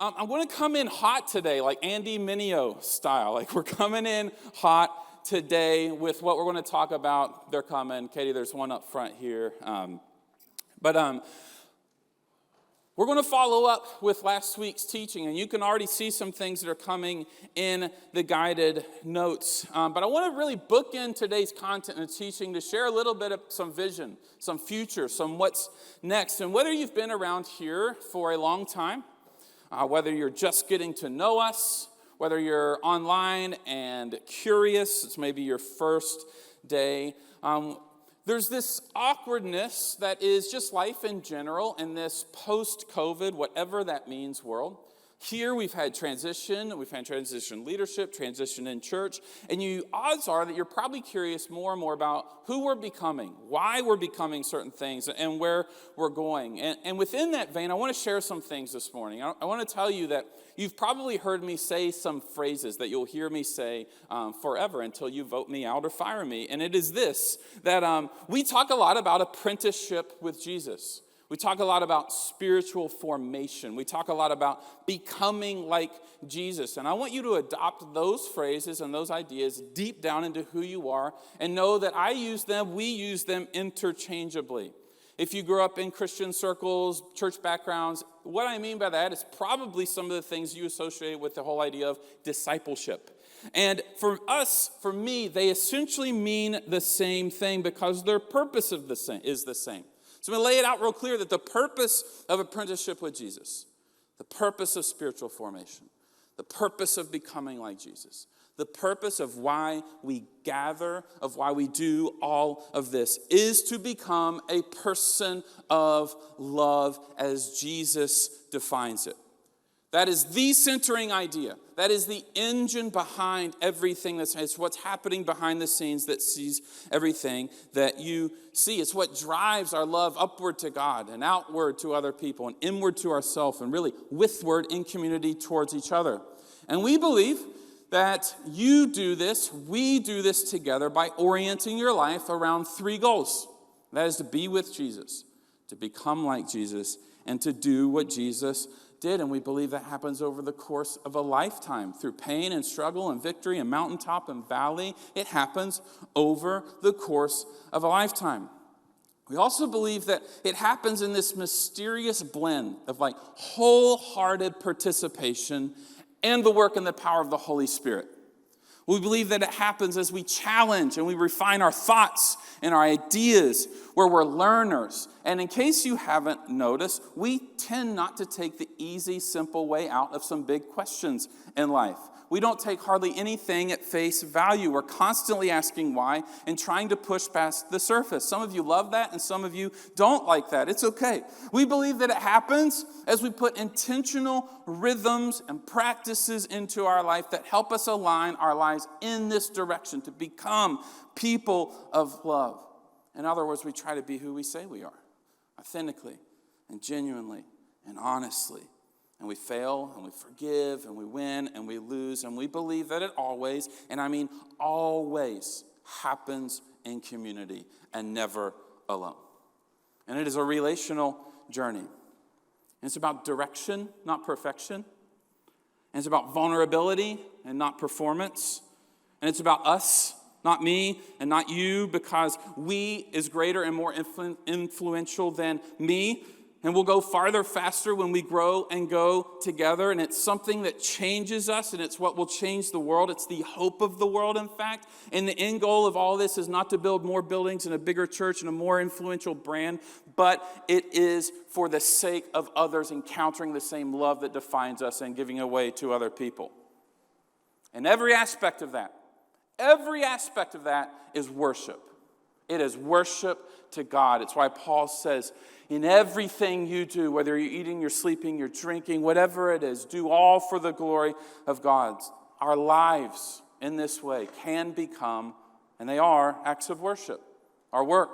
I'm going to come in hot today, like Andy Mineo style. Like we're coming in hot today with what we're going to talk about. They're coming. Katie, there's one up front here. But we're going to follow up with last week's teaching, and you can already see some things that are coming in the guided notes. But I want to really bookend today's content and teaching to share a little bit of some vision, some future, some what's next. And whether you've been around here for a long time, whether you're just getting to know us, whether you're online and curious, it's maybe your first day, there's this awkwardness that is just life in general in this post-COVID, whatever that means, world. Here we've had transition leadership, transition in church, and odds are that you're probably curious more and more about who we're becoming, why we're becoming certain things, and where we're going. And within that vein, I want to share some things this morning. I want to tell you that you've probably heard me say some phrases that you'll hear me say forever until you vote me out or fire me, and it is this, that we talk a lot about apprenticeship with Jesus. We talk a lot about spiritual formation. We talk a lot about becoming like Jesus. And I want you to adopt those phrases and those ideas deep down into who you are and know that we use them interchangeably. If you grew up in Christian circles, church backgrounds, what I mean by that is probably some of the things you associate with the whole idea of discipleship. And for me, they essentially mean the same thing because their purpose is the same. So I'm going to lay it out real clear that the purpose of apprenticeship with Jesus, the purpose of spiritual formation, the purpose of becoming like Jesus, the purpose of why we gather, of why we do all of this, is to become a person of love as Jesus defines it. That is the centering idea. That is the engine behind everything. It's what's happening behind the scenes that sees everything that you see. It's what drives our love upward to God and outward to other people and inward to ourselves and really withward in community towards each other. And we believe that we do this together by orienting your life around three goals. That is to be with Jesus, to become like Jesus, and to do what Jesus did, and we believe that happens over the course of a lifetime through pain and struggle and victory and mountaintop and valley. It happens over the course of a lifetime. We also believe that it happens in this mysterious blend of like wholehearted participation and the work and the power of the Holy Spirit. We believe that it happens as we challenge and we refine our thoughts and our ideas, where we're learners. And in case you haven't noticed, we tend not to take the easy, simple way out of some big questions in life. We don't take hardly anything at face value. We're constantly asking why and trying to push past the surface. Some of you love that and some of you don't like that. It's okay. We believe that it happens as we put intentional rhythms and practices into our life that help us align our lives in this direction to become people of love. In other words, we try to be who we say we are, authentically and genuinely and honestly. And we fail, and we forgive, and we win, and we lose, and we believe that it always, and I mean always, happens in community and never alone. And it is a relational journey. And it's about direction, not perfection. And it's about vulnerability and not performance. And it's about us, not me and not you, because we is greater and more influential than me. And we'll go farther, faster when we grow and go together. And it's something that changes us, and it's what will change the world. It's the hope of the world, in fact. And the end goal of all this is not to build more buildings and a bigger church and a more influential brand, but it is for the sake of others encountering the same love that defines us and giving away to other people. And every aspect of that is worship. It is worship to God. It's why Paul says, in everything you do, whether you're eating, you're sleeping, you're drinking, whatever it is, do all for the glory of God. Our lives in this way can become, and they are, acts of worship. Our work,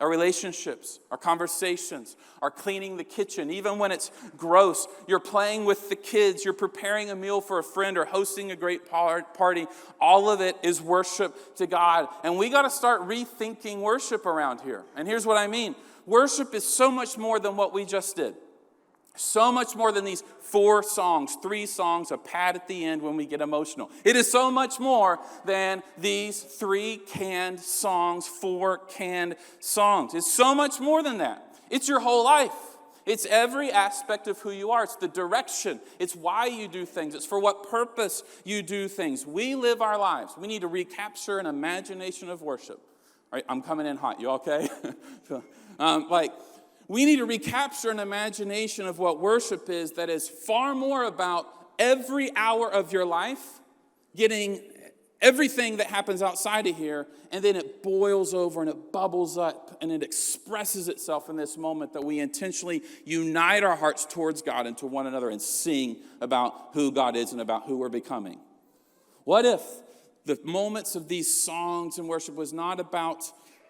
our relationships, our conversations, our cleaning the kitchen, even when it's gross, you're playing with the kids, you're preparing a meal for a friend or hosting a great party. All of it is worship to God. And we got to start rethinking worship around here. And here's what I mean. Worship is so much more than what we just did. So much more than these 4 songs, 3 songs, a pad at the end when we get emotional. It is so much more than these 3 canned songs, 4 canned songs. It's so much more than that. It's your whole life. It's every aspect of who you are. It's the direction. It's why you do things. It's for what purpose you do things. We live our lives. We need to recapture an imagination of worship. All right, I'm coming in hot. You okay? We need to recapture an imagination of what worship is that is far more about every hour of your life, getting everything that happens outside of here, and then it boils over and it bubbles up and it expresses itself in this moment that we intentionally unite our hearts towards God and to one another and sing about who God is and about who we're becoming. What if the moments of these songs and worship was not about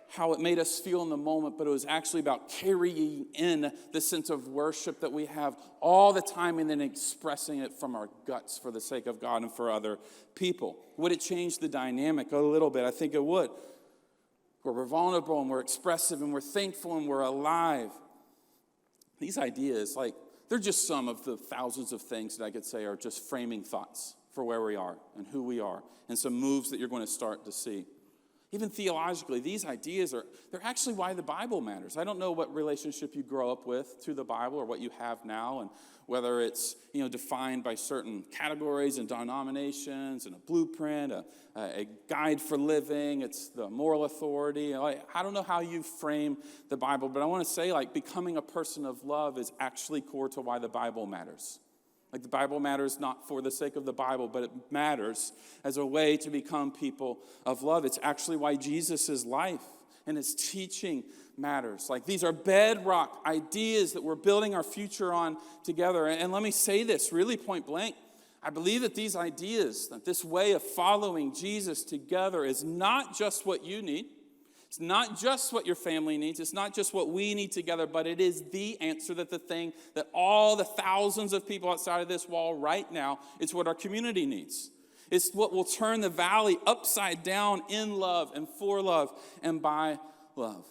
how it made us feel in the moment, but it was actually about carrying in the sense of worship that we have all the time and then expressing it from our guts for the sake of God and for other people? Would it change the dynamic a little bit? I think it would. Where we're vulnerable and we're expressive and we're thankful and we're alive. These ideas, they're just some of the thousands of things that I could say are just framing thoughts for where we are and who we are and some moves that you're going to start to see. Even theologically, these ideas they're actually why the Bible matters. I don't know what relationship you grow up with to the Bible or what you have now, and whether it's defined by certain categories and denominations and a blueprint, a guide for living, it's the moral authority. I don't know how you frame the Bible, but I want to say becoming a person of love is actually core to why the Bible matters. The Bible matters not for the sake of the Bible, but it matters as a way to become people of love. It's actually why Jesus' life and his teaching matters. These are bedrock ideas that we're building our future on together. And let me say this really point blank. I believe that these ideas, that this way of following Jesus together is not just what you need. It's not just what your family needs. It's not just what we need together, but it is the answer, that the thing that all the thousands of people outside of this wall right now, it's what our community needs. It's what will turn the valley upside down in love and for love and by love.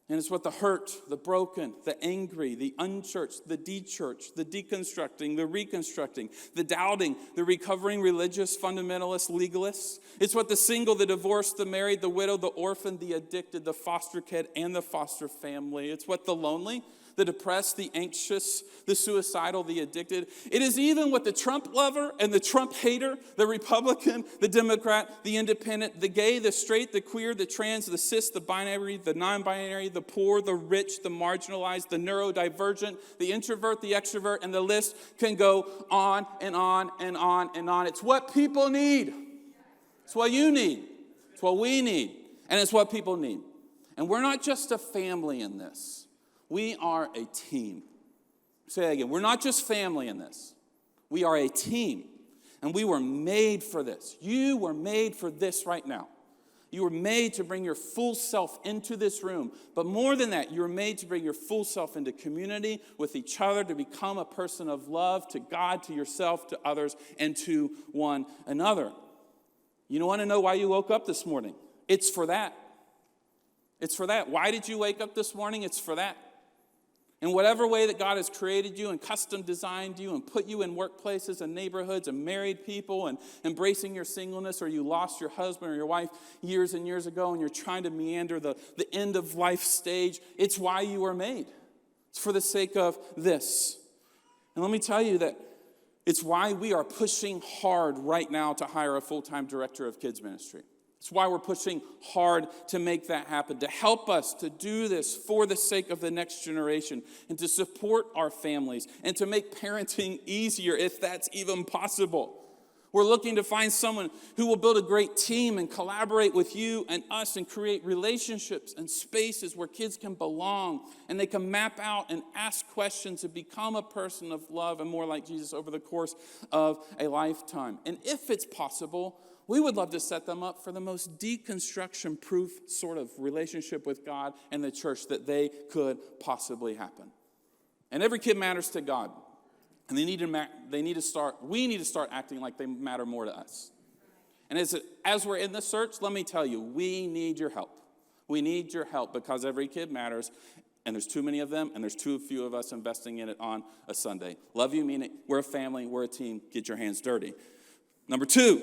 And it's what the hurt, the broken, the angry, the unchurched, the de-churched, the deconstructing, the reconstructing, the doubting, the recovering religious fundamentalists, legalists. It's what the single, the divorced, the married, the widow, the orphan, the addicted, the foster kid, and the foster family. It's what the lonely, the depressed, the anxious, the suicidal, the addicted. It is even what the Trump lover and the Trump hater, the Republican, the Democrat, the independent, the gay, the straight, the queer, the trans, the cis, the binary, the non-binary, the poor, the rich, the marginalized, the neurodivergent, the introvert, the extrovert, and the list can go on and on and on and on. It's what people need. It's what you need. It's what we need. And it's what people need. And we're not just a family in this. We are a team. Say that again. We're not just family in this. We are a team. And we were made for this. You were made for this right now. You were made to bring your full self into this room. But more than that, you were made to bring your full self into community with each other, to become a person of love to God, to yourself, to others, and to one another. You want to know why you woke up this morning? It's for that. It's for that. Why did you wake up this morning? It's for that. In whatever way that God has created you and custom designed you and put you in workplaces and neighborhoods and married people and embracing your singleness, or you lost your husband or your wife years and years ago and you're trying to meander the end of life stage, it's why you were made. It's for the sake of this. And let me tell you that it's why we are pushing hard right now to hire a full-time director of kids ministry. It's why we're pushing hard to make that happen, to help us to do this for the sake of the next generation and to support our families and to make parenting easier if that's even possible. We're looking to find someone who will build a great team and collaborate with you and us and create relationships and spaces where kids can belong and they can map out and ask questions and become a person of love and more like Jesus over the course of a lifetime. And if it's possible, we would love to set them up for the most deconstruction-proof sort of relationship with God and the church that they could possibly happen. And every kid matters to God. And we need to start acting like they matter more to us. And as we're in the search, let me tell you, we need your help. We need your help because every kid matters. And there's too many of them, and there's too few of us investing in it on a Sunday. Love you, mean it. We're a family. We're a team. Get your hands dirty. Number 2,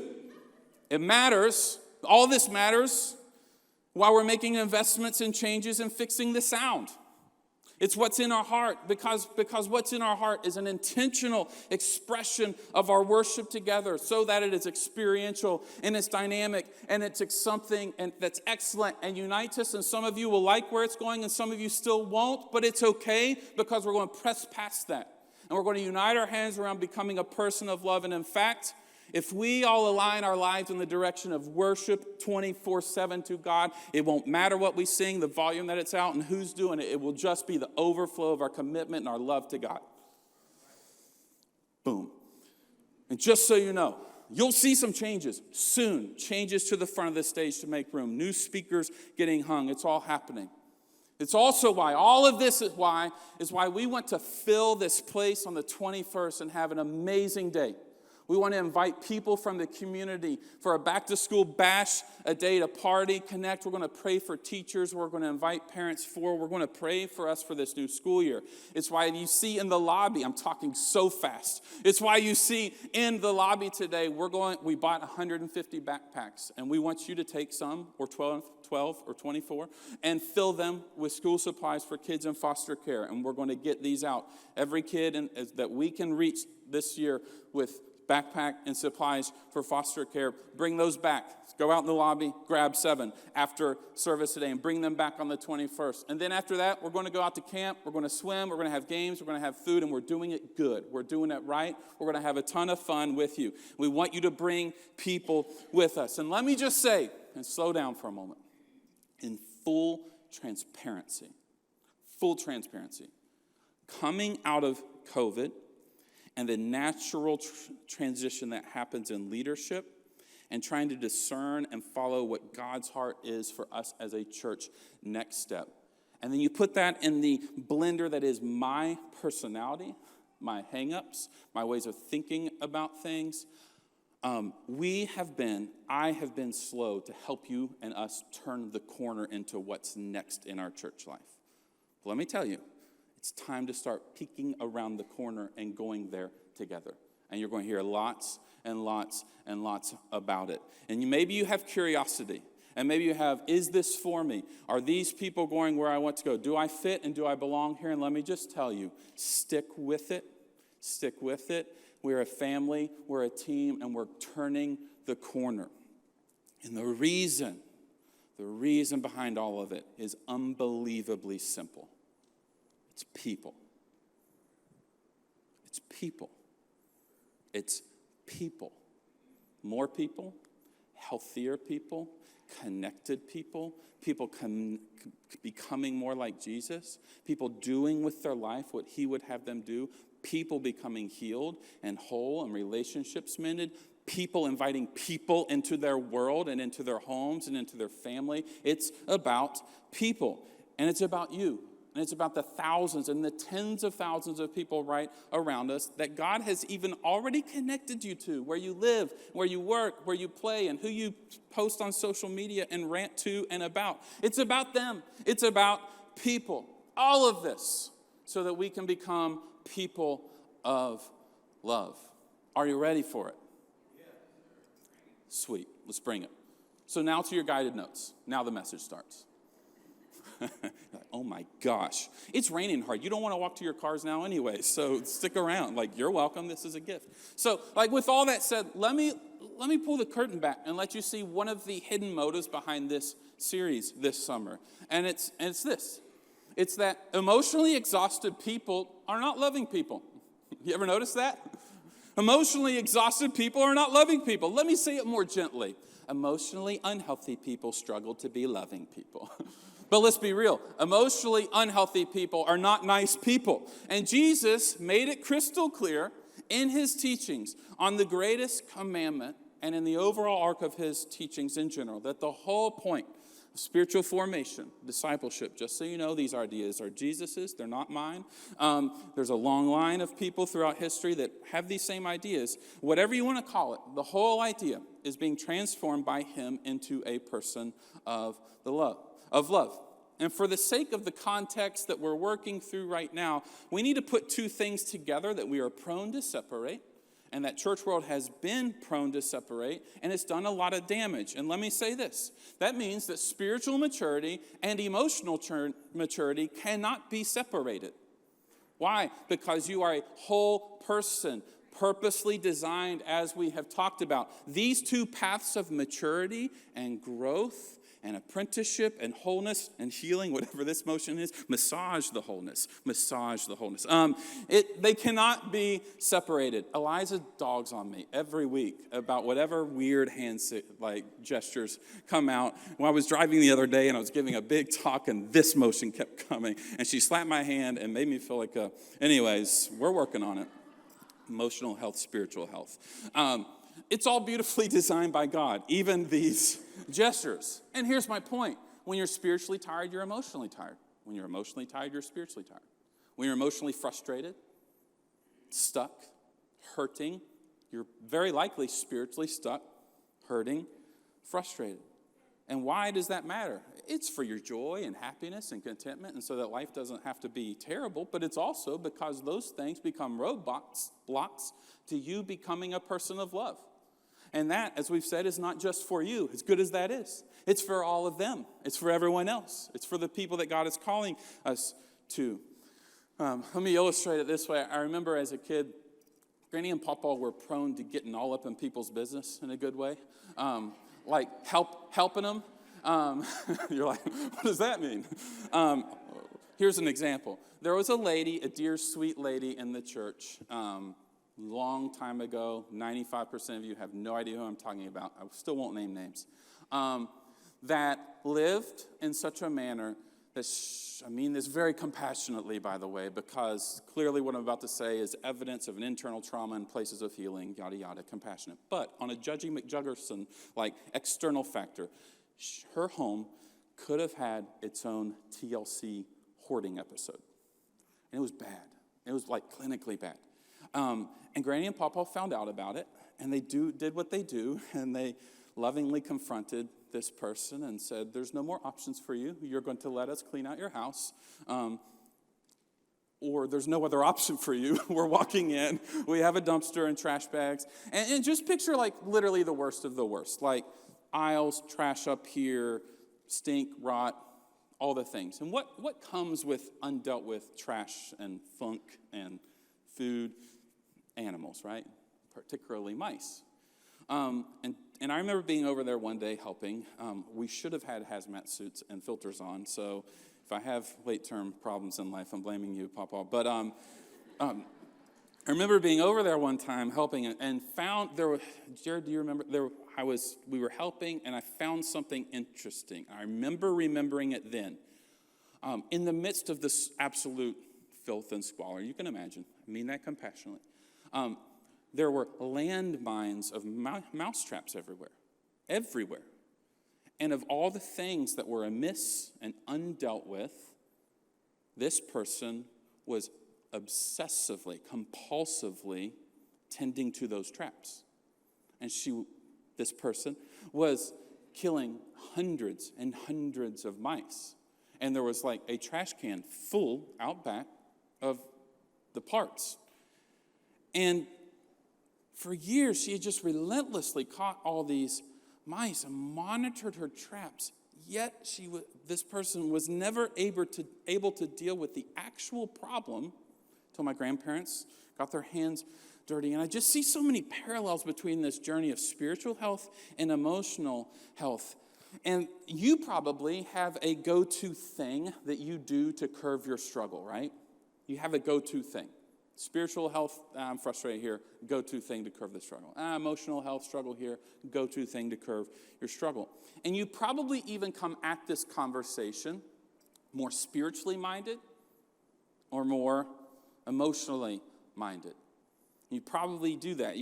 it matters. All this matters while we're making investments and changes and fixing the sound. It's what's in our heart, because what's in our heart is an intentional expression of our worship together so that it is experiential and it's dynamic and it's something and that's excellent and unites us. And some of you will like where it's going and some of you still won't, but it's okay because we're going to press past that. And we're going to unite our hands around becoming a person of love. And in fact, if we all align our lives in the direction of worship 24/7 to God, it won't matter what we sing, the volume that it's out, and who's doing it. It will just be the overflow of our commitment and our love to God. Boom. And just so you know, you'll see some changes soon. Changes to the front of the stage to make room. New speakers getting hung. It's all happening. It's also why, all of this is why we want to fill this place on the 21st and have an amazing day. We want to invite people from the community for a back-to-school bash, a day to party, connect. We're going to pray for teachers. We're going to invite parents forward. We're going to pray for us for this new school year. It's why you see in the lobby, I'm talking so fast. It's why you see in the lobby today, we bought 150 backpacks, and we want you to take some, or 12 or 24, and fill them with school supplies for kids in foster care. And we're going to get these out. Every kid that we can reach this year with backpack and supplies for foster care, bring those back. Go out in the lobby, grab 7 after service today and bring them back on the 21st. And then after that, we're going to go out to camp, we're going to swim, we're going to have games, we're going to have food, and we're doing it good. We're doing it right. We're going to have a ton of fun with you. We want you to bring people with us. And let me just say, and slow down for a moment, in full transparency, coming out of COVID, and the natural transition that happens in leadership and trying to discern and follow what God's heart is for us as a church next step. And then you put that in the blender that is my personality, my hang-ups, my ways of thinking about things. I have been slow to help you and us turn the corner into what's next in our church life. But let me tell you, it's time to start peeking around the corner and going there together. And you're going to hear lots and lots and lots about it. And maybe you have curiosity. And maybe you have, is this for me? Are these people going where I want to go? Do I fit and do I belong here? And let me just tell you, stick with it. Stick with it. We're a family, we're a team, and we're turning the corner. And the reason behind all of it is unbelievably simple. It's people. It's people. It's people. More people, healthier people, connected people, people becoming more like Jesus, people doing with their life what he would have them do, people becoming healed and whole and relationships mended, people inviting people into their world and into their homes and into their family. It's about people, and it's about you. And it's about the thousands and the tens of thousands of people right around us that God has even already connected you to, where you live, where you work, where you play, and who you post on social media and rant to and about. It's about them. It's about people. All of this so that we can become people of love. Are you ready for it? Sweet. Let's bring it. So now to your guided notes. Now the message starts. Oh my gosh. It's raining hard. You don't want to walk to your cars now anyway, so stick around. You're welcome. This is a gift. So, with all that said, let me pull the curtain back and let you see one of the hidden motives behind this series this summer. And it's this. It's that emotionally exhausted people are not loving people. You ever notice that? Emotionally exhausted people are not loving people. Let me say it more gently. Emotionally unhealthy people struggle to be loving people. But let's be real. Emotionally unhealthy people are not nice people. And Jesus made it crystal clear in his teachings on the greatest commandment and in the overall arc of his teachings in general that the whole point of spiritual formation, discipleship, just so you know, these ideas are Jesus's. They're not mine. There's a long line of people throughout history that have these same ideas. Whatever you want to call it, the whole idea is being transformed by him into a person of love. And for the sake of the context that we're working through right now, we need to put two things together that we are prone to separate, and that church world has been prone to separate, and it's done a lot of damage. And let me say this. That means that spiritual maturity and emotional maturity cannot be separated. Why? Because you are a whole person, purposely designed, as we have talked about. These two paths of maturity and growth and apprenticeship and wholeness and healing, whatever this motion is, massage the wholeness. They cannot be separated. Eliza dogs on me every week about whatever weird gestures come out. When I was driving the other day and I was giving a big talk and this motion kept coming, and she slapped my hand and made me feel like anyways, we're working on it. Emotional health, spiritual health. It's all beautifully designed by God, even these gestures. And here's my point. When you're spiritually tired, you're emotionally tired. When you're emotionally tired, you're spiritually tired. When you're emotionally frustrated, stuck, hurting, you're very likely spiritually stuck, hurting, frustrated. And why does that matter? It's for your joy and happiness and contentment, and so that life doesn't have to be terrible, but it's also because those things become roadblocks to you becoming a person of love. And that, as we've said, is not just for you, as good as that is. It's for all of them. It's for everyone else. It's for the people that God is calling us to. Let me illustrate it this way. I remember as a kid, Granny and Papa were prone to getting all up in people's business in a good way. Like helping them. You're like, what does that mean? Here's an example. There was a lady, a dear, sweet lady in the church, long time ago. 95% of you have no idea who I'm talking about. I still won't name names. That lived in such a manner that, I mean this very compassionately, by the way, because clearly what I'm about to say is evidence of an internal trauma and places of healing, yada, yada, compassionate. But on a Judgy McJuggerson, external factor, her home could have had its own TLC hoarding episode. And it was bad. It was clinically bad. And Granny and Papa found out about it, and they did what they do, and they lovingly confronted this person and said, there's no more options for you. You're going to let us clean out your house. Or there's no other option for you. We're walking in. We have a dumpster and trash bags. And just picture literally the worst of the worst. Aisles, trash up here, stink, rot, all the things. And what comes with undealt with trash and funk and food? Animals, right? Particularly mice. And I remember being over there one day helping. We should have had hazmat suits and filters on, so if I have late-term problems in life, I'm blaming you, Papa. But I remember being over there one time helping and found Jared, do you remember? We were helping, and I found something interesting. I remember remembering it then. In the midst of this absolute filth and squalor, you can imagine, I mean that compassionately, there were landmines of mouse traps everywhere. And of all the things that were amiss and undealt with, this person was obsessively, compulsively tending to those traps. And this person was killing hundreds and hundreds of mice. And there was a trash can full out back of the parts. And for years, she had just relentlessly caught all these mice and monitored her traps. Yet this person was never able to deal with the actual problem until my grandparents got their hands dirty. And I just see so many parallels between this journey of spiritual health and emotional health. And you probably have a go-to thing that you do to curb your struggle, right? You have a go-to thing. Spiritual health, I'm frustrated here, go-to thing to curb the struggle. Emotional health, struggle here, go-to thing to curb your struggle. And you probably even come at this conversation more spiritually minded or more emotionally minded. You probably do that.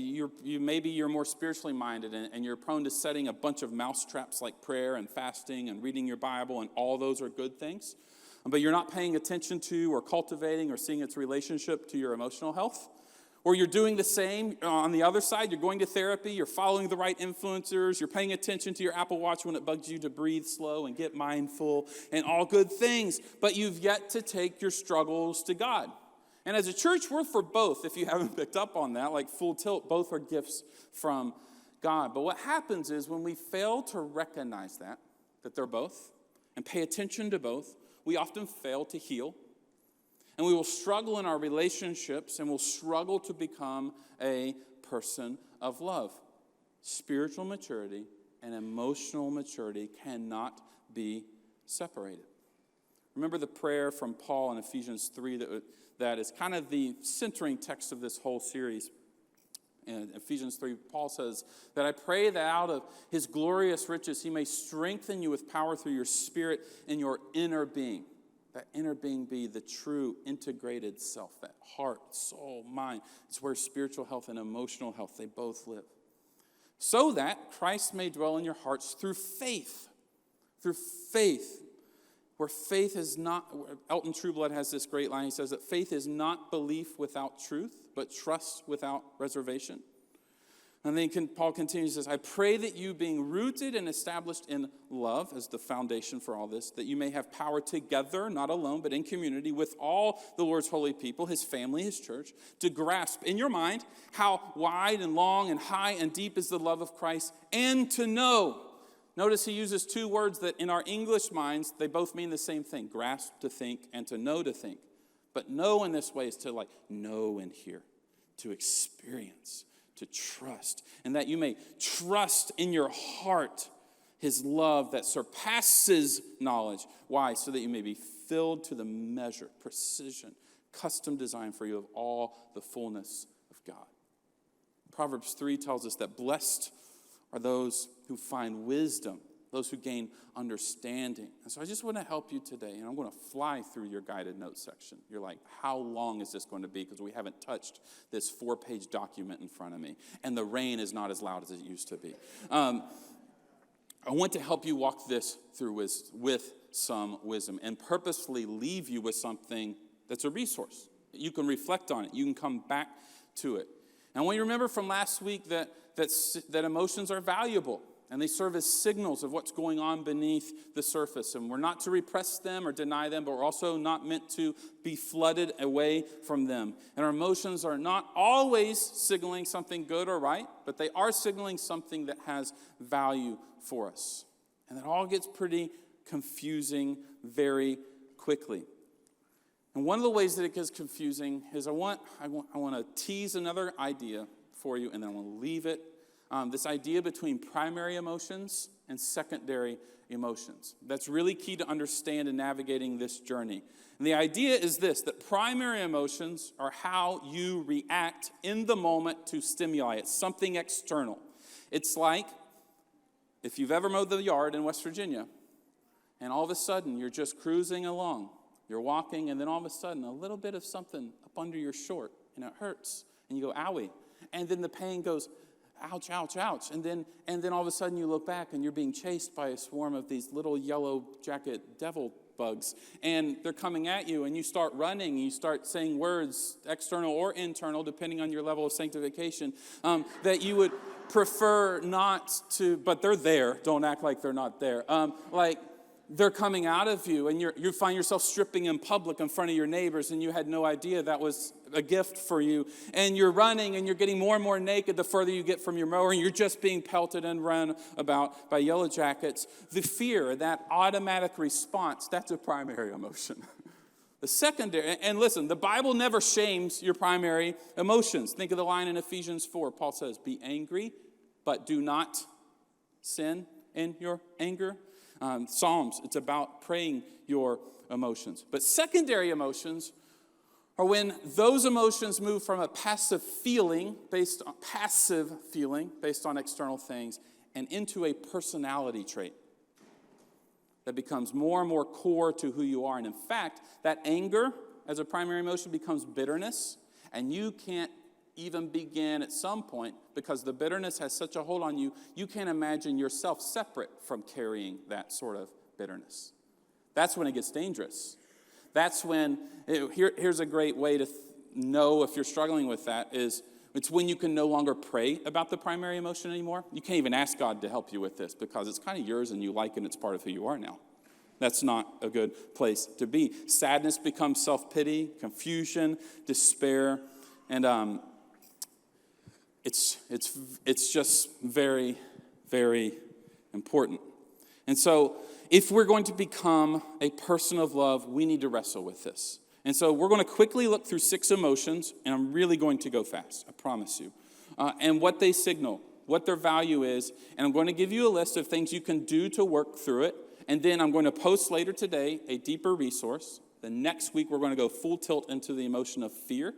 Maybe you're more spiritually minded and you're prone to setting a bunch of mouse traps like prayer and fasting and reading your Bible, and all those are good things. But you're not paying attention to or cultivating or seeing its relationship to your emotional health. Or you're doing the same on the other side. You're going to therapy. You're following the right influencers. You're paying attention to your Apple Watch when it bugs you to breathe slow and get mindful and all good things. But you've yet to take your struggles to God. And as a church, we're for both. If you haven't picked up on that, like full tilt, both are gifts from God. But what happens is when we fail to recognize that they're both, and pay attention to both, we often fail to heal. And we will struggle in our relationships, and we'll struggle to become a person of love. Spiritual maturity and emotional maturity cannot be separated. Remember the prayer from Paul in Ephesians 3 that is kind of the centering text of this whole series. In Ephesians 3, Paul says that I pray that out of his glorious riches he may strengthen you with power through your spirit in your inner being. That inner being be the true integrated self, that heart, soul, mind. It's where spiritual health and emotional health, they both live. So that Christ may dwell in your hearts through faith. Through faith. Where faith is not, Elton Trueblood has this great line. He says that faith is not belief without truth, but trust without reservation. And then Paul continues, says, I pray that you, being rooted and established in love as the foundation for all this, that you may have power together, not alone, but in community with all the Lord's holy people, his family, his church, to grasp in your mind how wide and long and high and deep is the love of Christ, and to know. Notice he uses two words that in our English minds, they both mean the same thing, grasp to think and to know to think. But know in this way is to know and hear, to experience, to trust, and that you may trust in your heart his love that surpasses knowledge. Why? So that you may be filled to the measure, precision, custom design for you of all the fullness of God. Proverbs 3 tells us that blessed are those who find wisdom, those who gain understanding. And so I just want to help you today, and I'm going to fly through your guided notes section. You're like, how long is this going to be? Because we haven't touched this 4-page document in front of me, and the rain is not as loud as it used to be. I want to help you walk this through with some wisdom and purposefully leave you with something that's a resource. You can reflect on it. You can come back to it. And I want you to remember from last week that emotions are valuable. And they serve as signals of what's going on beneath the surface. And we're not to repress them or deny them, but we're also not meant to be flooded away from them. And our emotions are not always signaling something good or right, but they are signaling something that has value for us. And that all gets pretty confusing very quickly. And one of the ways that it gets confusing is I want to tease another idea for you, and then I want to leave it. This idea between primary emotions and secondary emotions. That's really key to understand in navigating this journey. And the idea is this, that primary emotions are how you react in the moment to stimuli. It's something external. It's like if you've ever mowed the yard in West Virginia, and all of a sudden you're just cruising along. You're walking, and then all of a sudden a little bit of something up under your short, and it hurts. And you go, owie. And then the pain goes, ouch, ouch, ouch. And then all of a sudden you look back and you're being chased by a swarm of these little yellow jacket devil bugs. And they're coming at you, and you start running. You start saying words, external or internal, depending on your level of sanctification, that you would prefer not to, but they're there. Don't act like they're not there. They're coming out of you, and you find yourself stripping in public in front of your neighbors, and you had no idea that was a gift for you. And you're running, and you're getting more and more naked the further you get from your mower, and you're just being pelted and run about by yellow jackets. The fear, that automatic response, that's a primary emotion. The secondary, and listen, the Bible never shames your primary emotions. Think of the line in Ephesians 4. Paul says, be angry, but do not sin in your anger. Psalms, it's about praying your emotions. But secondary emotions are when those emotions move from a passive feeling based on external things and into a personality trait that becomes more and more core to who you are. And in fact, that anger as a primary emotion becomes bitterness, and you can't even begin at some point, because the bitterness has such a hold on you, you can't imagine yourself separate from carrying that sort of bitterness. That's when it gets dangerous. That's when, here's a great way to know if you're struggling with that is it's when you can no longer pray about the primary emotion anymore. You can't even ask God to help you with this because it's kind of yours and you like it and it's part of who you are now. That's not a good place to be. Sadness becomes self-pity, confusion, despair, and it's just very, very important. And so if we're going to become a person of love, we need to wrestle with this. And so we're going to quickly look through 6 emotions, and I'm really going to go fast, I promise you, and what they signal, what their value is, and I'm going to give you a list of things you can do to work through it, and then I'm going to post later today a deeper resource. The next week we're going to go full tilt into the emotion of fear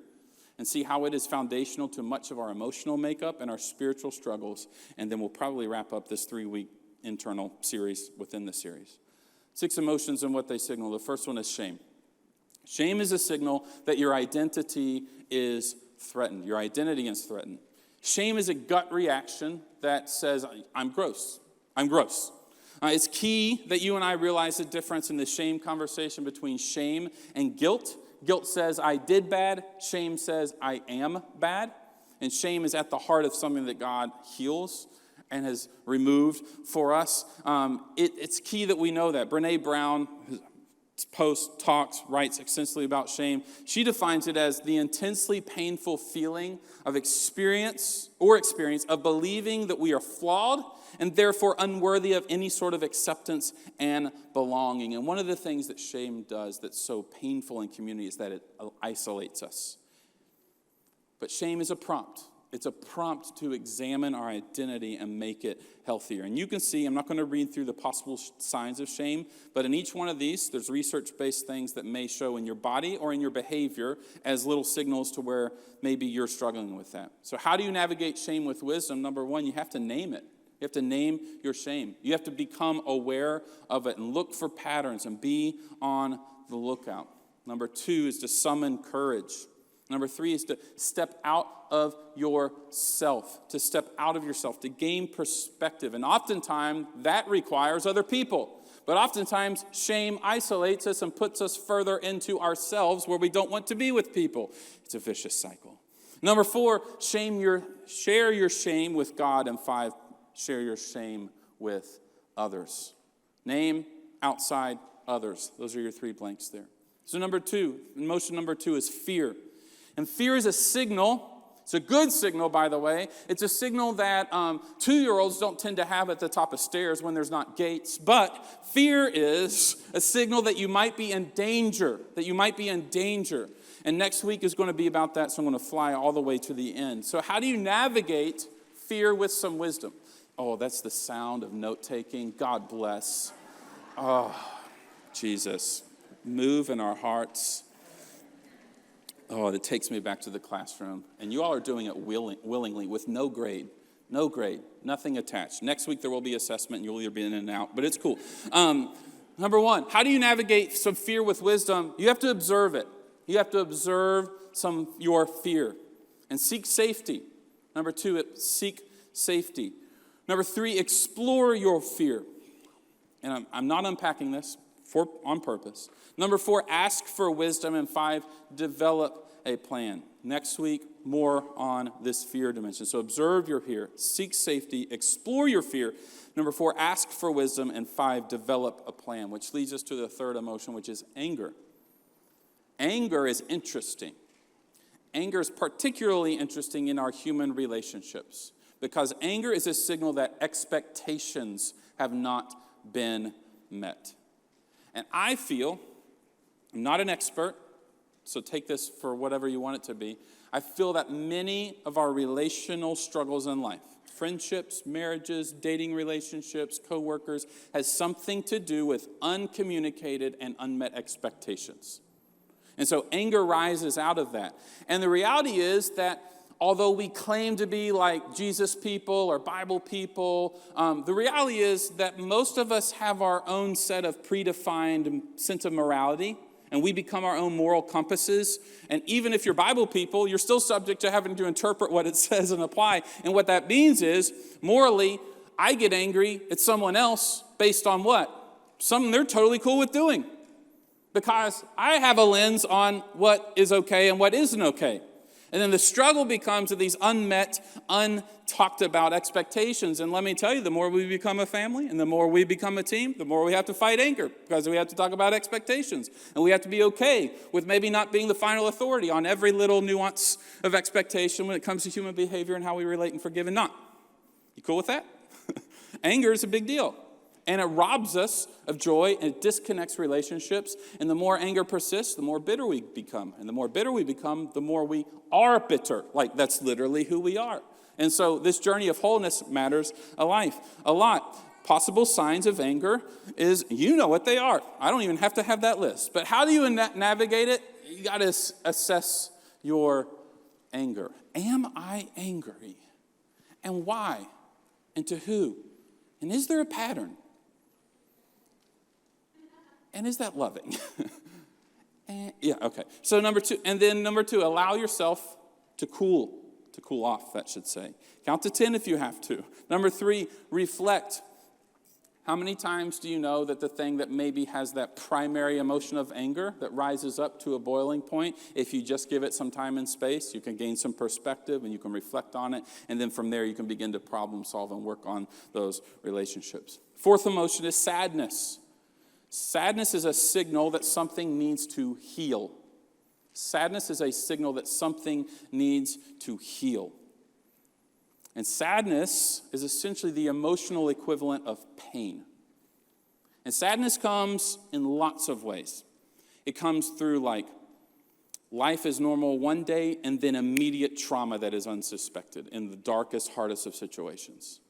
and see how it is foundational to much of our emotional makeup and our spiritual struggles, and then we'll probably wrap up this 3-week internal series within the series. 6 emotions and what they signal. The first one is shame. Shame is a signal that your identity is threatened. Your identity is threatened. Shame is a gut reaction that says, I'm gross. I'm gross. It's key that you and I realize the difference in the shame conversation between shame and guilt. Guilt says, I did bad. Shame says, I am bad. And shame is at the heart of something that God heals and has removed for us. It's key that we know that. Brene Brown, writes extensively about shame. She defines it as the intensely painful feeling of experience of believing that we are flawed and therefore unworthy of any sort of acceptance and belonging. And one of the things that shame does that's so painful in community is that it isolates us. But shame is a prompt. It's a prompt to examine our identity and make it healthier. And you can see, I'm not going to read through the possible signs of shame, but in each one of these, there's research-based things that may show in your body or in your behavior as little signals to where maybe you're struggling with that. So how do you navigate shame with wisdom? Number one, you have to name it. You have to name your shame. You have to become aware of it and look for patterns and be on the lookout. Number 2 is to summon courage. Number 3 is to step out of yourself, to gain perspective. And oftentimes, that requires other people. But oftentimes, shame isolates us and puts us further into ourselves where we don't want to be with people. It's a vicious cycle. Number 4, share your shame with God. And 5, share your shame with others. Name, outside, others. Those are your 3 blanks there. So emotion number 2 is fear. And fear is a signal. It's a good signal, by the way. It's a signal that 2-year-olds don't tend to have at the top of stairs when there's not gates. But fear is a signal that you might be in danger, And next week is going to be about that, so I'm going to fly all the way to the end. So how do you navigate fear with some wisdom? Oh, that's the sound of note-taking. God bless. Oh, Jesus. Move in our hearts. Oh, it takes me back to the classroom. And you all are doing it willingly with no grade, nothing attached. Next week there will be assessment and you'll either be in and out, but it's cool. Number 1, how do you navigate some fear with wisdom? You have to observe it. You have to observe your fear and seek safety. Number 2, seek safety. Number 3, explore your fear. And I'm not unpacking this on purpose. Number 4, ask for wisdom. And 5, develop a plan. Next week, more on this fear dimension. So observe your fear, seek safety, explore your fear. Number 4, ask for wisdom. And 5, develop a plan, which leads us to the 3rd emotion, which is anger. Anger is interesting. Anger is particularly interesting in our human relationships because anger is a signal that expectations have not been met. And I feel, I'm not an expert, so take this for whatever you want it to be. I feel that many of our relational struggles in life, friendships, marriages, dating relationships, coworkers, has something to do with uncommunicated and unmet expectations. And so anger rises out of that. And the reality is that although we claim to be like Jesus people or Bible people, the reality is that most of us have our own set of predefined sense of morality, and we become our own moral compasses. And even if you're Bible people, you're still subject to having to interpret what it says and apply. And what that means is, morally, I get angry at someone else based on what? Something they're totally cool with doing. because I have a lens on what is okay and what isn't okay. And then the struggle becomes of these unmet, untalked about expectations. And let me tell you, the more we become a family and the more we become a team, the more we have to fight anger because we have to talk about expectations. And we have to be okay with maybe not being the final authority on every little nuance of expectation when it comes to human behavior and how we relate and forgive and not. You cool with that? Anger is a big deal. And it robs us of joy, and it disconnects relationships. And the more anger persists, the more bitter we become. And the more bitter we become, the more we are bitter. Like, that's literally who we are. And so this journey of wholeness matters a lot. Possible signs of anger is, you know what they are. I don't even have to have that list. But how do you navigate it? You got to assess your anger. Am I angry? And why? And to who? And is there a pattern? And is that loving? Yeah, okay. So number two, allow yourself to cool off, that should say. Count to 10 if you have to. Number 3, reflect. How many times do you know that the thing that maybe has that primary emotion of anger that rises up to a boiling point, if you just give it some time and space, you can gain some perspective and you can reflect on it, and then from there you can begin to problem solve and work on those relationships. 4th emotion is sadness. Sadness is a signal that something needs to heal. Sadness is a signal that something needs to heal. And sadness is essentially the emotional equivalent of pain. And sadness comes in lots of ways. It comes through like life is normal one day and then immediate trauma that is unsuspected in the darkest, hardest of situations.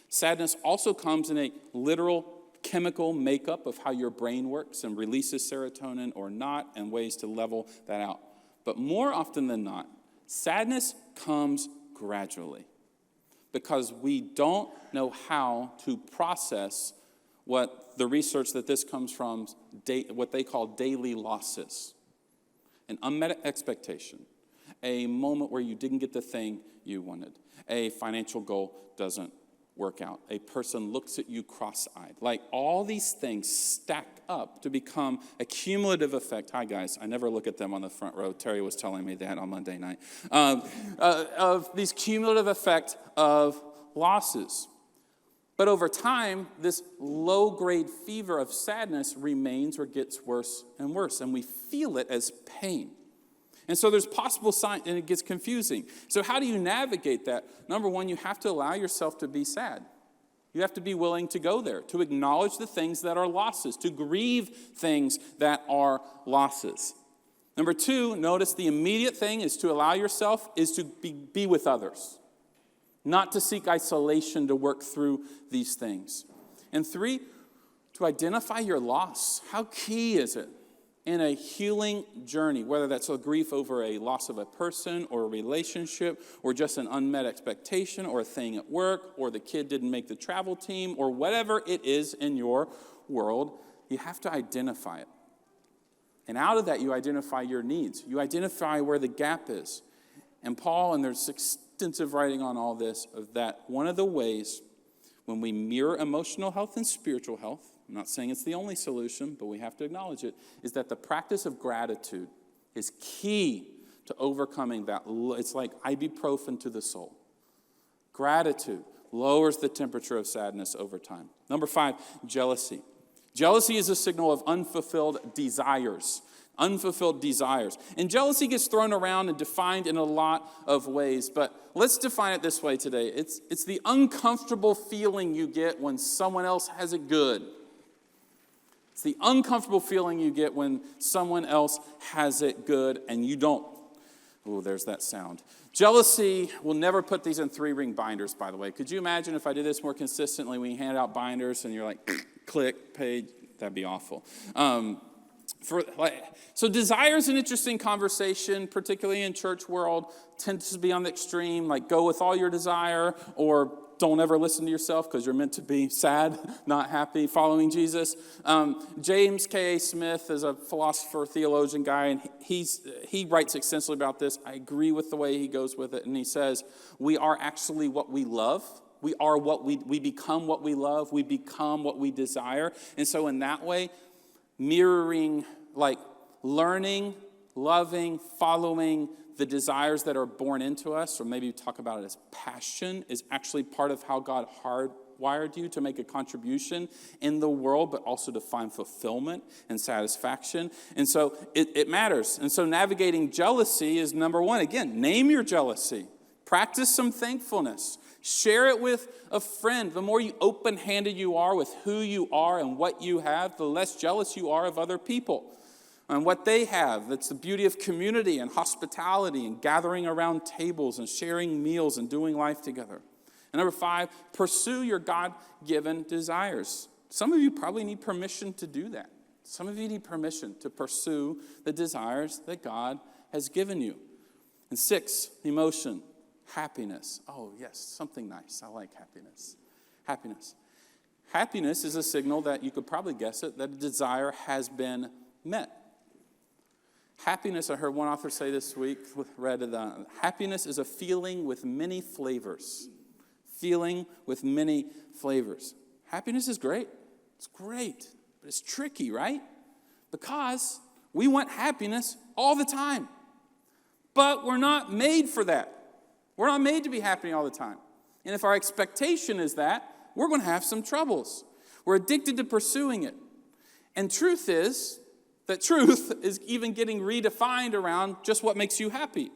Sadness also comes in a literal chemical makeup of how your brain works and releases serotonin or not, and ways to level that out. But more often than not, sadness comes gradually because we don't know how to process what the research that this comes from, what they call daily losses. An unmet expectation, a moment where you didn't get the thing you wanted, a financial goal doesn't work out, a person looks at you cross-eyed. Like, all these things stack up to become a cumulative effect. Hi, guys. I never look at them on the front row. Terry was telling me that on Monday night. Of these cumulative effect of losses. But over time, this low-grade fever of sadness remains or gets worse and worse, and we feel it as pain. And so there's possible signs, and it gets confusing. So how do you navigate that? Number 1, you have to allow yourself to be sad. You have to be willing to go there, to acknowledge the things that are losses, to grieve things that are losses. Number 2, notice the immediate thing is to allow yourself is to be with others, not to seek isolation to work through these things. And 3, to identify your loss. How key is it in a healing journey, whether that's a grief over a loss of a person or a relationship or just an unmet expectation or a thing at work or the kid didn't make the travel team or whatever it is in your world, you have to identify it. And out of that, you identify your needs. You identify where the gap is. And Paul, and there's extensive writing on all this, of that one of the ways when we mirror emotional health and spiritual health, I'm not saying it's the only solution, but we have to acknowledge it, is that the practice of gratitude is key to overcoming that. It's like ibuprofen to the soul. Gratitude lowers the temperature of sadness over time. Number 5, jealousy. Jealousy is a signal of unfulfilled desires. Unfulfilled desires. And jealousy gets thrown around and defined in a lot of ways, but let's define it this way today. It's the uncomfortable feeling you get when someone else has it good. It's the uncomfortable feeling you get when someone else has it good and you don't. Oh, there's that sound. Jealousy, we'll never put these in 3-ring binders, by the way. Could you imagine if I did this more consistently? We hand out binders and you're like, click, page. That'd be awful. So desire is an interesting conversation, particularly in church world. Tends to be on the extreme, like go with all your desire, or don't ever listen to yourself because you're meant to be sad, not happy, following Jesus. James K.A. Smith is a philosopher, theologian guy, and he writes extensively about this. I agree with the way he goes with it, and he says, we are actually what we love. We are what we become what we love. We become what we desire. And so in that way, mirroring like learning, loving, following the desires that are born into us, or maybe you talk about it as passion, is actually part of how God hardwired you to make a contribution in the world, but also to find fulfillment and satisfaction. And so it matters. And so navigating jealousy is number one. Again, name your jealousy. Practice some thankfulness. Share it with a friend. The more open-handed you are with who you are and what you have, the less jealous you are of other people and what they have. That's the beauty of community and hospitality and gathering around tables and sharing meals and doing life together. And number 5, pursue your God-given desires. Some of you probably need permission to do that. Some of you need permission to pursue the desires that God has given you. And 6, emotion, happiness. Oh, yes, something nice. I like happiness. Happiness. Happiness is a signal that you could probably guess it, that a desire has been met. Happiness, I heard one author say this week, happiness is a feeling with many flavors. Feeling with many flavors. Happiness is great. It's great, but it's tricky, right? Because we want happiness all the time. But we're not made for that. We're not made to be happy all the time. And if our expectation is that, we're going to have some troubles. We're addicted to pursuing it. And truth is that truth is even getting redefined around just what makes you happy.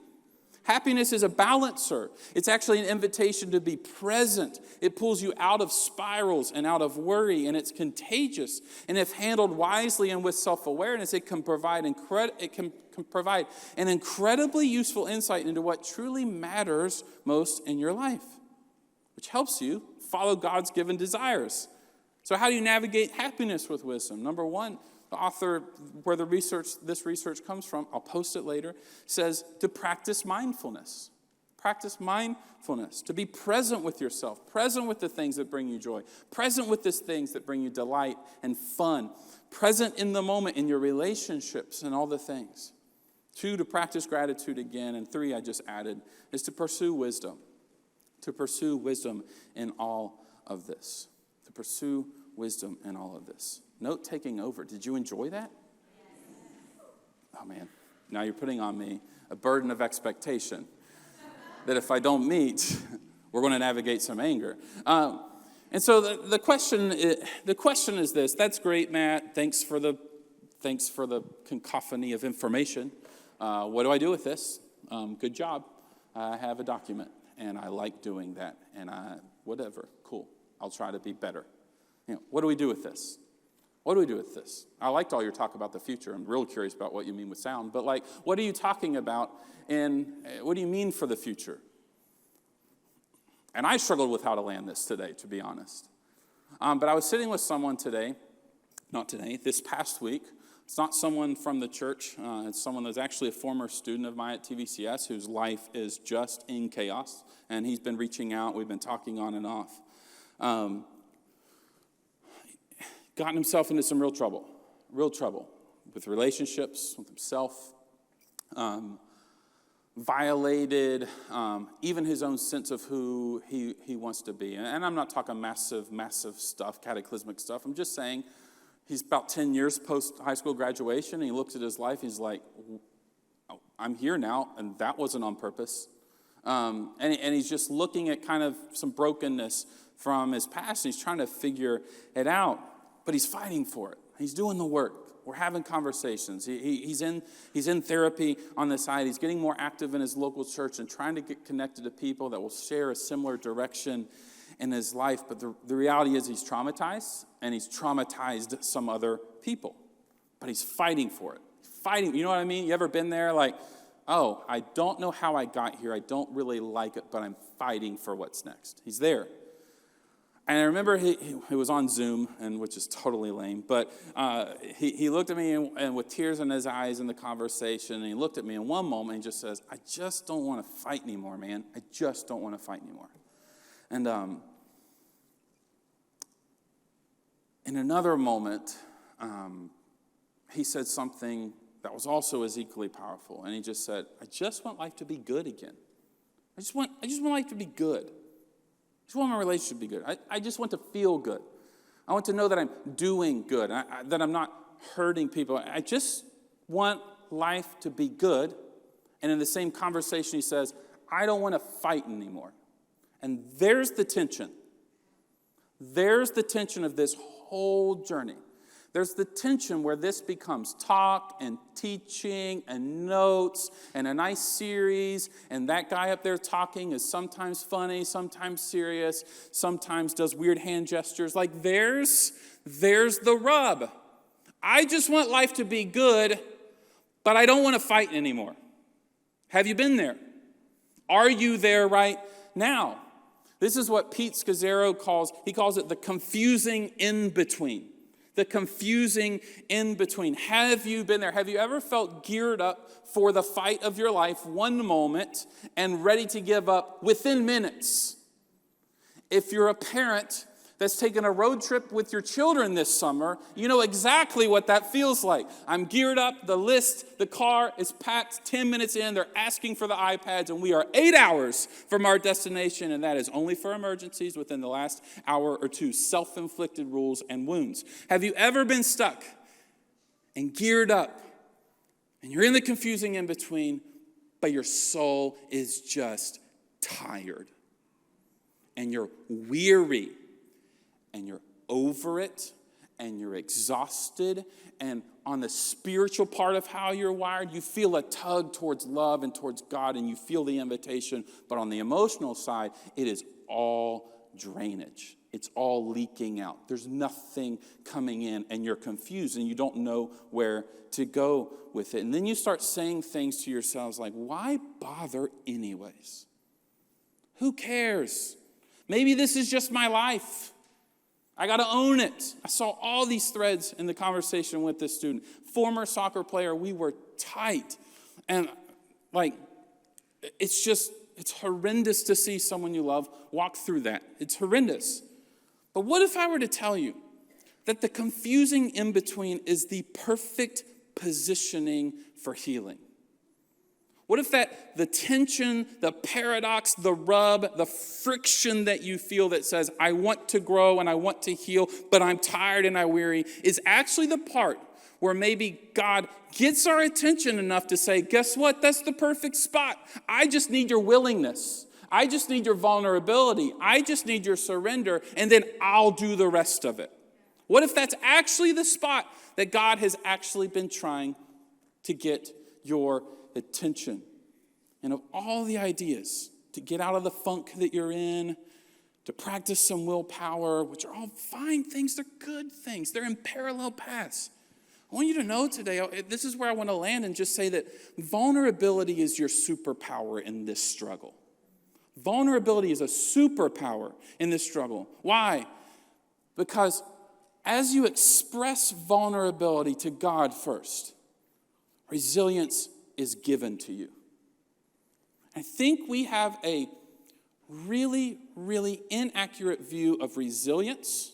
Happiness is a balancer. It's actually an invitation to be present. It pulls you out of spirals and out of worry, and it's contagious. And if handled wisely and with self-awareness, it can provide an incredibly useful insight into what truly matters most in your life, which helps you follow God's given desires. So how do you navigate happiness with wisdom? Number 1, the author, where this research comes from, I'll post it later, says to practice mindfulness. Practice mindfulness, to be present with yourself, present with the things that bring you joy, present with the things that bring you delight and fun, present in the moment in your relationships and all the things. 2, to practice gratitude again. And 3, I just added, is to pursue wisdom. To pursue wisdom in all of this. To pursue wisdom in all of this. Note taking over. Did you enjoy that? Oh, man. Now you're putting on me a burden of expectation that if I don't meet, we're going to navigate some anger. And so the question is this. That's great, Matt. Thanks for the cacophony of information. What do I do with this? Good job. I have a document, and I like doing that. And whatever. Cool. I'll try to be better. What do we do with this? What do we do with this? I liked all your talk about the future. I'm real curious about what you mean with sound. But what are you talking about and what do you mean for the future? And I struggled with how to land this today, to be honest. But I was sitting with someone this past week. It's not someone from the church. It's someone that's actually a former student of mine at TVCS whose life is just in chaos. And he's been reaching out. We've been talking on and off. Gotten himself into some real trouble with relationships, with himself, violated even his own sense of who he wants to be. And I'm not talking massive stuff, cataclysmic stuff. I'm just saying he's about 10 years post-high school graduation, and he looks at his life, he's like, oh, I'm here now, and that wasn't on purpose. And he's just looking at kind of some brokenness from his past, and he's trying to figure it out. But he's fighting for it. He's doing the work. We're having conversations. He's in therapy on the side. He's getting more active in his local church and trying to get connected to people that will share a similar direction in his life. But the reality is he's traumatized, and he's traumatized some other people. But he's fighting for it. Fighting. You know what I mean? You ever been there? Like, oh, I don't know how I got here. I don't really like it, but I'm fighting for what's next. He's there. And I remember he was on Zoom, which is totally lame, but he looked at me and with tears in his eyes in the conversation, and he looked at me in one moment and just says, I just don't want to fight anymore, man. I just don't want to fight anymore. And in another moment, he said something that was also as equally powerful, and he just said, I just want life to be good again. I just want life to be good. I just want my relationship to be good. I just want to feel good. I want to know that I'm doing good, that I'm not hurting people. I just want life to be good. And in the same conversation, he says, I don't want to fight anymore. And there's the tension. There's the tension of this whole journey. There's the tension where this becomes talk and teaching and notes and a nice series, and that guy up there talking is sometimes funny, sometimes serious, sometimes does weird hand gestures. Like there's the rub. I just want life to be good, but I don't want to fight anymore. Have you been there? Are you there right now? This is what Pete Scazzero calls it the confusing in-between. The confusing in-between. Have you been there? Have you ever felt geared up for the fight of your life one moment and ready to give up within minutes? If you're a parent that's taken a road trip with your children this summer, you know exactly what that feels like. I'm geared up, the car is packed, 10 minutes in, they're asking for the iPads, and we are 8 hours from our destination, and that is only for emergencies within the last hour or two, self-inflicted rules and wounds. Have you ever been stuck and geared up, and you're in the confusing in-between, but your soul is just tired, and you're weary, and you're over it, and you're exhausted, and on the spiritual part of how you're wired, you feel a tug towards love and towards God, and you feel the invitation, but on the emotional side, it is all drainage. It's all leaking out. There's nothing coming in, and you're confused, and you don't know where to go with it. And then you start saying things to yourselves like, why bother anyways? Who cares? Maybe this is just my life. I got to own it. I saw all these threads in the conversation with this student. Former soccer player, we were tight. And it's horrendous to see someone you love walk through that. It's horrendous. But what if I were to tell you that the confusing in-between is the perfect positioning for healing? What if the tension, the paradox, the rub, the friction that you feel that says, I want to grow and I want to heal, but I'm tired and I'm weary, is actually the part where maybe God gets our attention enough to say, guess what? That's the perfect spot. I just need your willingness. I just need your vulnerability. I just need your surrender, and then I'll do the rest of it. What if that's actually the spot that God has actually been trying to get your attention? And of all the ideas to get out of the funk that you're in, to practice some willpower, which are all fine things, they're good things, they're in parallel paths. I want you to know today, this is where I want to land and just say that vulnerability is your superpower in this struggle. Vulnerability is a superpower in this struggle. Why? Because as you express vulnerability to God first, resilience is given to you. I think we have a really, really inaccurate view of resilience,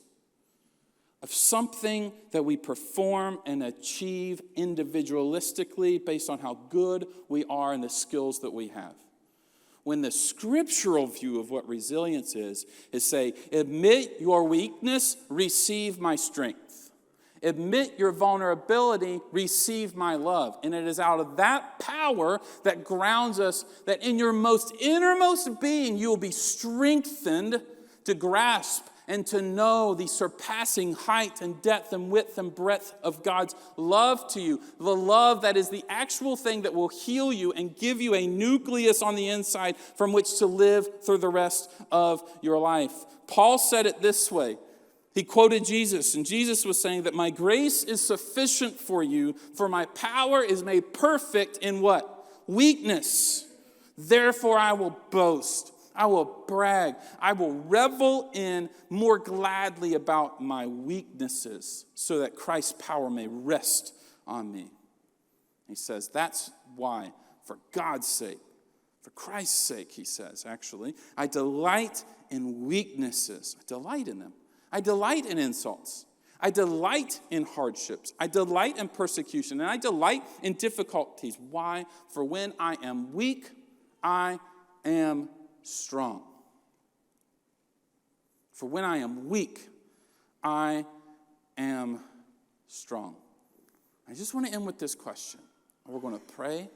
of something that we perform and achieve individualistically based on how good we are and the skills that we have. When the scriptural view of what resilience is say, admit your weakness, receive my strength. Admit your vulnerability, receive my love. And it is out of that power that grounds us, that in your most innermost being, you will be strengthened to grasp and to know the surpassing height and depth and width and breadth of God's love to you. The love that is the actual thing that will heal you and give you a nucleus on the inside from which to live through the rest of your life. Paul said it this way. He quoted Jesus, and Jesus was saying that my grace is sufficient for you, for my power is made perfect in what? Weakness. Therefore I will boast. I will brag. I will revel in more gladly about my weaknesses so that Christ's power may rest on me. He says, that's why, for God's sake, for Christ's sake, he says, actually, I delight in weaknesses. I delight in them. I delight in insults. I delight in hardships. I delight in persecution. And I delight in difficulties. Why? For when I am weak, I am strong. For when I am weak, I am strong. I just want to end with this question. We're going to pray,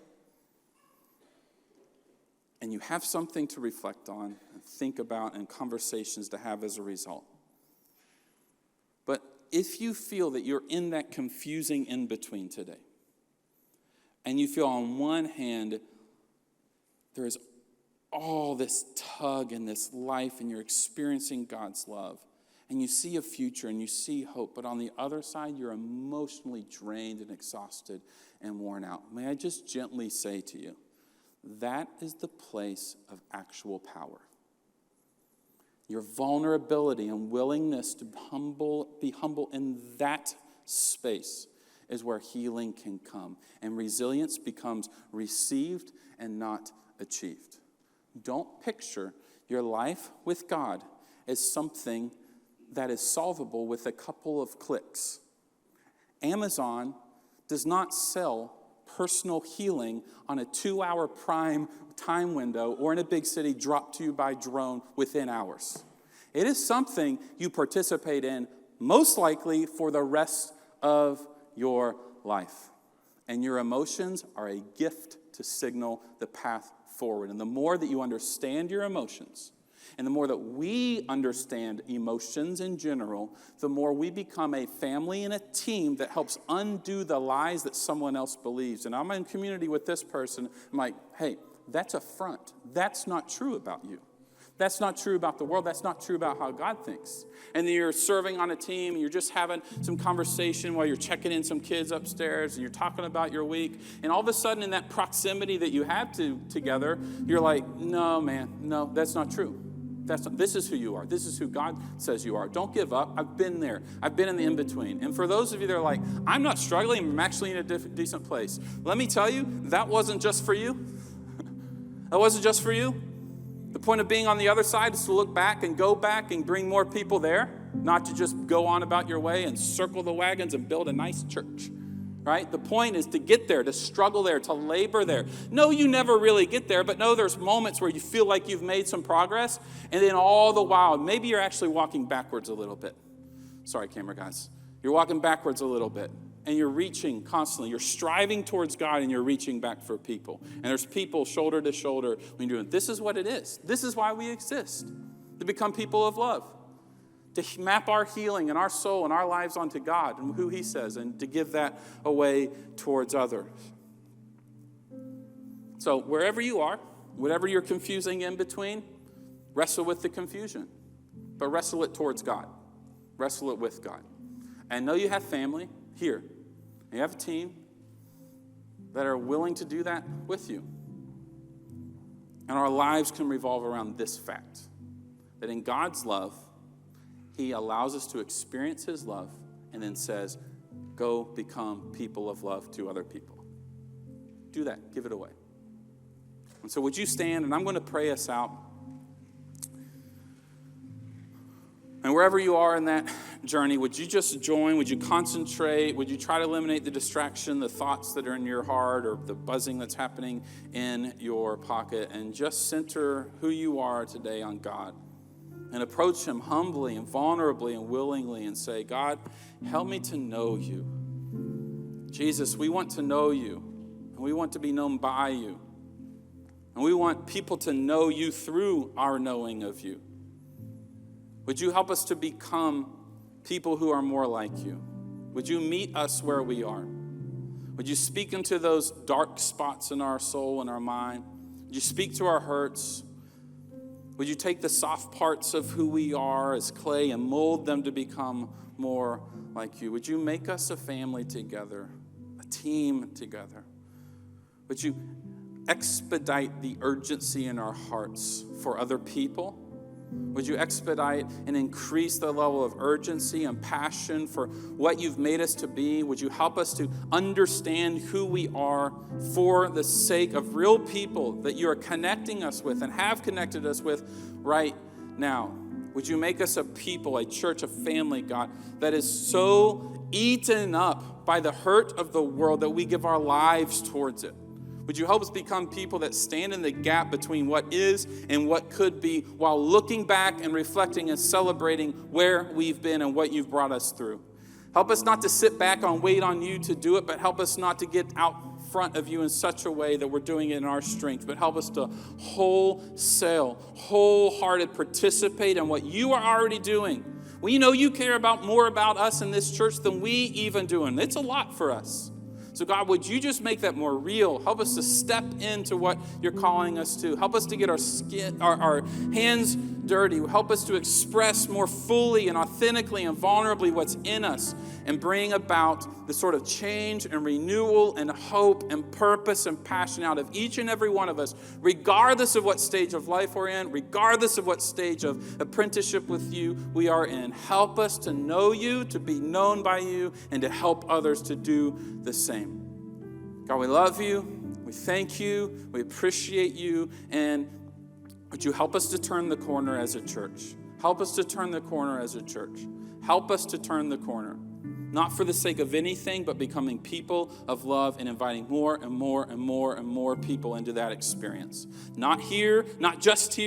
and you have something to reflect on and think about and conversations to have as a result. But if you feel that you're in that confusing in-between today, and you feel on one hand there is all this tug in this life and you're experiencing God's love, and you see a future and you see hope, but on the other side you're emotionally drained and exhausted and worn out, may I just gently say to you, that is the place of actual power. Your vulnerability and willingness to be humble in that space is where healing can come. And resilience becomes received and not achieved. Don't picture your life with God as something that is solvable with a couple of clicks. Amazon does not sell personal healing on a 2-hour prime time window or in a big city dropped to you by drone within hours. It is something you participate in most likely for the rest of your life. And your emotions are a gift to signal the path forward. And the more that you understand your emotions, and the more that we understand emotions in general, the more we become a family and a team that helps undo the lies that someone else believes. And I'm in community with this person. I'm like, hey, that's a front. That's not true about you. That's not true about the world. That's not true about how God thinks. And then you're serving on a team, and you're just having some conversation while you're checking in some kids upstairs, and you're talking about your week. And all of a sudden, in that proximity that you have together, you're like, no, man, no, that's not true. This is who you are. This is who God says you are. Don't give up. I've been there. I've been in the in-between. And for those of you that are like, I'm not struggling. I'm actually in a decent place. Let me tell you, that wasn't just for you. That wasn't just for you. The point of being on the other side is to look back and go back and bring more people there, not to just go on about your way and circle the wagons and build a nice church, right? The point is to get there, to struggle there, to labor there. No, you never really get there, but no, there's moments where you feel like you've made some progress, and then all the while, maybe you're actually walking backwards a little bit. Sorry, camera guys. You're walking backwards a little bit. And you're reaching constantly. You're striving towards God, and you're reaching back for people. And there's people shoulder to shoulder when you're doing. This is what it is. This is why we exist. To become people of love. To map our healing and our soul and our lives onto God and who He says, and to give that away towards others. So wherever you are, whatever you're confusing in between, wrestle with the confusion. But wrestle it towards God. Wrestle it with God. And know you have family here. You have a team that are willing to do that with you. And our lives can revolve around this fact, that in God's love, He allows us to experience His love and then says, go become people of love to other people. Do that. Give it away. And so would you stand, and I'm going to pray us out. And wherever you are in that journey, would you just join? Would you concentrate? Would you try to eliminate the distraction, the thoughts that are in your heart, or the buzzing that's happening in your pocket, and just center who you are today on God? And approach Him humbly and vulnerably and willingly and say, God, help me to know You. Jesus, we want to know You, and we want to be known by You. And we want people to know You through our knowing of You. Would You help us to become people who are more like You? Would You meet us where we are? Would You speak into those dark spots in our soul and our mind? Would You speak to our hurts? Would You take the soft parts of who we are as clay and mold them to become more like You? Would You make us a family together, a team together? Would You expedite the urgency in our hearts for other people? Would You expedite and increase the level of urgency and passion for what You've made us to be? Would You help us to understand who we are for the sake of real people that You are connecting us with and have connected us with right now? Would You make us a people, a church, a family, God, that is so eaten up by the hurt of the world that we give our lives towards it? Would You help us become people that stand in the gap between what is and what could be, while looking back and reflecting and celebrating where we've been and what You've brought us through? Help us not to sit back and wait on you to do it, but help us not to get out front of you in such a way that we're doing it in our strength, but help us to wholehearted participate in what you are already doing. We know you care more about us in this church than we even do, and it's a lot for us. So God, would you just make that more real? Help us to step into what you're calling us to. Help us to get our hands dirty. Help us to express more fully and authentically and vulnerably what's in us and bring about the sort of change and renewal and hope and purpose and passion out of each and every one of us, regardless of what stage of life we're in, regardless of what stage of apprenticeship with you we are in. Help us to know you, to be known by you, and to help others to do the same. God, we love you. We thank you. We appreciate you. And would you help us to turn the corner as a church? Help us to turn the corner as a church. Help us to turn the corner. Not for the sake of anything, but becoming people of love and inviting more and more and more and more people into that experience. Not here, not just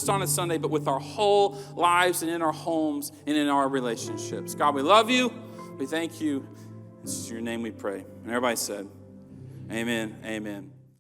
on a Sunday, but with our whole lives and in our homes and in our relationships. God, we love you. We thank you. This is your name we pray. And everybody said, amen, amen.